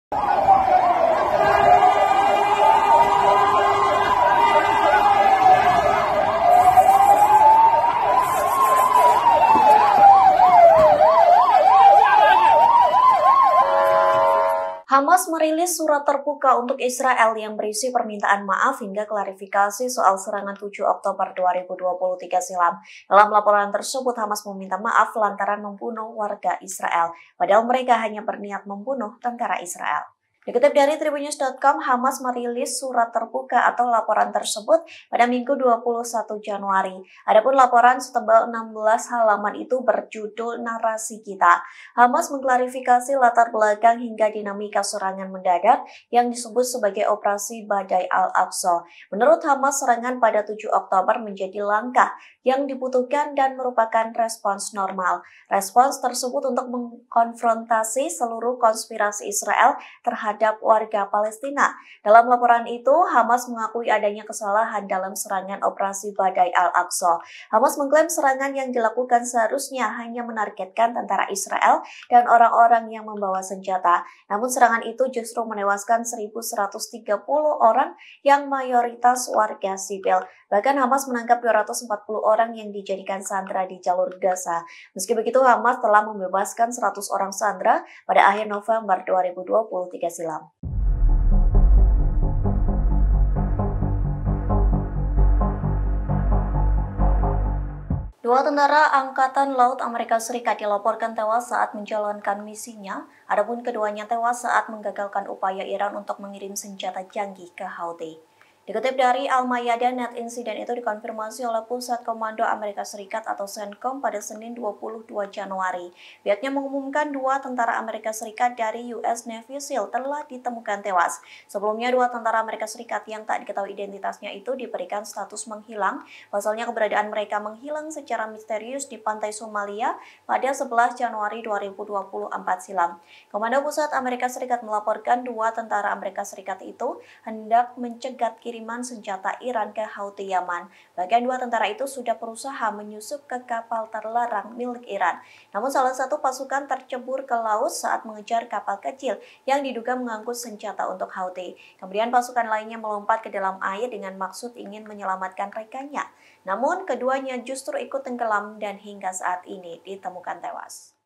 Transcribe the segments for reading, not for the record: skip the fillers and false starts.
Hamas merilis surat terbuka untuk Israel yang berisi permintaan maaf hingga klarifikasi soal serangan 7 Oktober 2023 silam. Dalam laporan tersebut, Hamas meminta maaf lantaran membunuh warga Israel, padahal mereka hanya berniat membunuh tentara Israel. Dikutip dari Tribunnews.com, Hamas merilis surat terbuka atau laporan tersebut pada Minggu 21 Januari. Adapun laporan setebal 16 halaman itu berjudul Narasi Kita. Hamas mengklarifikasi latar belakang hingga dinamika serangan mendadak yang disebut sebagai Operasi Badai Al-Aqsa. Menurut Hamas, serangan pada 7 Oktober menjadi langkah yang dibutuhkan dan merupakan respons normal. Respons tersebut untuk mengkonfrontasi seluruh konspirasi Israel terhadap warga Palestina. Dalam laporan itu, Hamas mengakui adanya kesalahan dalam serangan Operasi Badai Al-Aqsa. Hamas mengklaim serangan yang dilakukan seharusnya hanya menargetkan tentara Israel dan orang-orang yang membawa senjata. Namun serangan itu justru menewaskan 1.130 orang yang mayoritas warga sipil. Bahkan Hamas menangkap 240 orang yang dijadikan sandera di jalur Gaza. Meski begitu, Hamas telah membebaskan 100 orang sandera pada akhir November 2023 silam. Dua tentara Angkatan Laut Amerika Serikat dilaporkan tewas saat menjalankan misinya, adapun keduanya tewas saat menggagalkan upaya Iran untuk mengirim senjata canggih ke Houthi. Dikutip dari Al-Mayadeen, insiden itu dikonfirmasi oleh Pusat Komando Amerika Serikat atau CENTCOM pada Senin 22 Januari. Pihaknya mengumumkan dua tentara Amerika Serikat dari US Navy SEAL telah ditemukan tewas. Sebelumnya, dua tentara Amerika Serikat yang tak diketahui identitasnya itu diberikan status menghilang. Pasalnya, keberadaan mereka menghilang secara misterius di pantai Somalia pada 11 Januari 2024 silam. Komando Pusat Amerika Serikat melaporkan dua tentara Amerika Serikat itu hendak mencegat kiriman senjata Iran ke Houthi Yaman. Bahkan dua tentara itu sudah berusaha menyusup ke kapal terlarang milik Iran. Namun salah satu pasukan tercebur ke laut saat mengejar kapal kecil yang diduga mengangkut senjata untuk Houthi. Kemudian pasukan lainnya melompat ke dalam air dengan maksud ingin menyelamatkan rekannya. Namun keduanya justru ikut tenggelam dan hingga saat ini ditemukan tewas.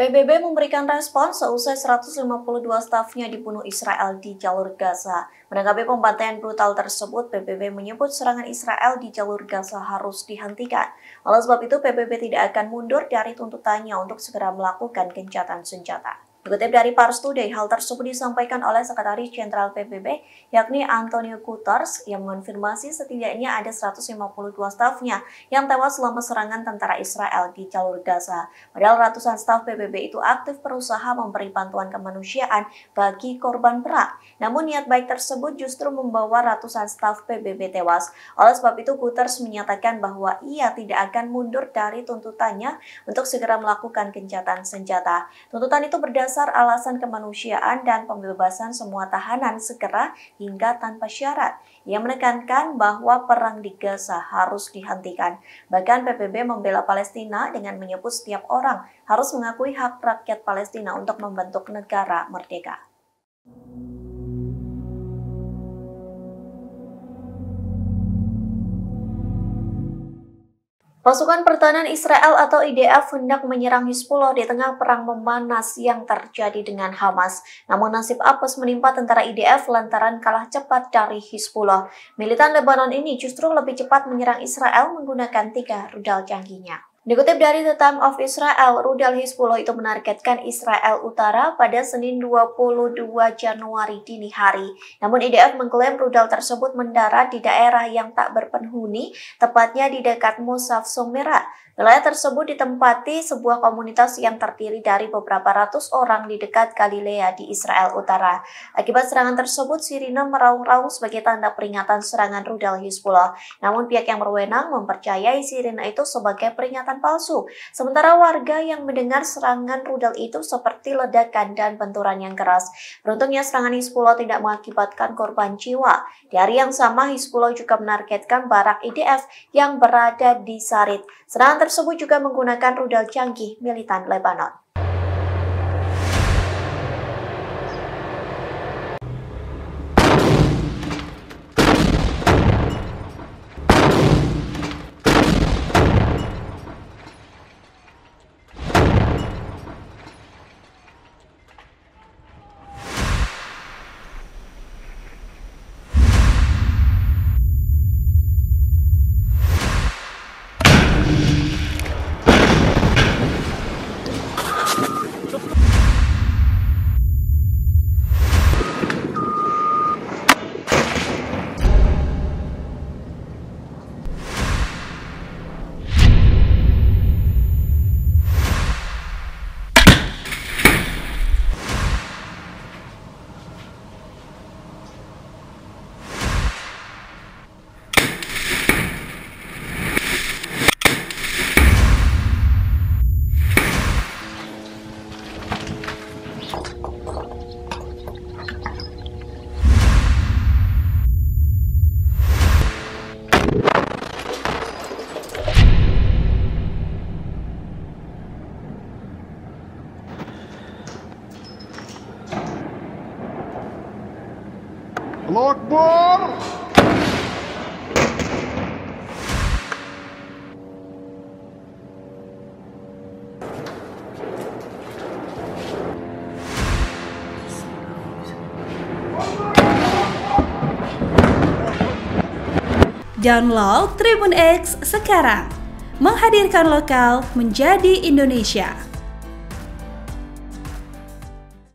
PBB memberikan respons seusai 152 stafnya dibunuh Israel di jalur Gaza. Menanggapi pembantaian brutal tersebut, PBB menyebut serangan Israel di jalur Gaza harus dihentikan. Oleh sebab itu, PBB tidak akan mundur dari tuntutannya untuk segera melakukan gencatan senjata. Dikutip dari Pars Today, hal tersebut disampaikan oleh Sekretaris Jenderal PBB, yakni Antonio Guterres, yang mengonfirmasi setidaknya ada 152 stafnya yang tewas selama serangan tentara Israel di jalur Gaza. Padahal ratusan staf PBB itu aktif berusaha memberi bantuan kemanusiaan bagi korban perang. Namun niat baik tersebut justru membawa ratusan staf PBB tewas. Oleh sebab itu, Guterres menyatakan bahwa ia tidak akan mundur dari tuntutannya untuk segera melakukan gencatan senjata. Tuntutan itu berdasar alasan kemanusiaan dan pembebasan semua tahanan segera hingga tanpa syarat. Ia menekankan bahwa perang di Gaza harus dihentikan. Bahkan PBB membela Palestina dengan menyebut setiap orang harus mengakui hak rakyat Palestina untuk membentuk negara merdeka. Pasukan Pertahanan Israel atau IDF hendak menyerang Hizbullah di tengah perang memanas yang terjadi dengan Hamas. Namun nasib apes menimpa tentara IDF lantaran kalah cepat dari Hizbullah. Militan Lebanon ini justru lebih cepat menyerang Israel menggunakan 3 rudal canggihnya. Dikutip dari The Time of Israel, rudal Hizbullah itu menargetkan Israel Utara pada Senin 22 Januari dini hari. Namun IDF mengklaim rudal tersebut mendarat di daerah yang tak berpenghuni, tepatnya di dekat Musaf Somera. Wilayah tersebut ditempati sebuah komunitas yang terdiri dari beberapa ratus orang di dekat Galilea di Israel Utara. Akibat serangan tersebut, sirine meraung-raung sebagai tanda peringatan serangan rudal Hizbullah. Namun pihak yang berwenang mempercayai sirine itu sebagai peringatan palsu. Sementara warga yang mendengar serangan rudal itu seperti ledakan dan benturan yang keras. Beruntungnya serangan Hizbullah tidak mengakibatkan korban jiwa. Di hari yang sama, Hizbullah juga menargetkan barak IDF yang berada di Sarid. Serangan tersebut juga menggunakan rudal canggih militan Lebanon. Allahu Akbar. Download Tribun X sekarang, menghadirkan lokal menjadi Indonesia.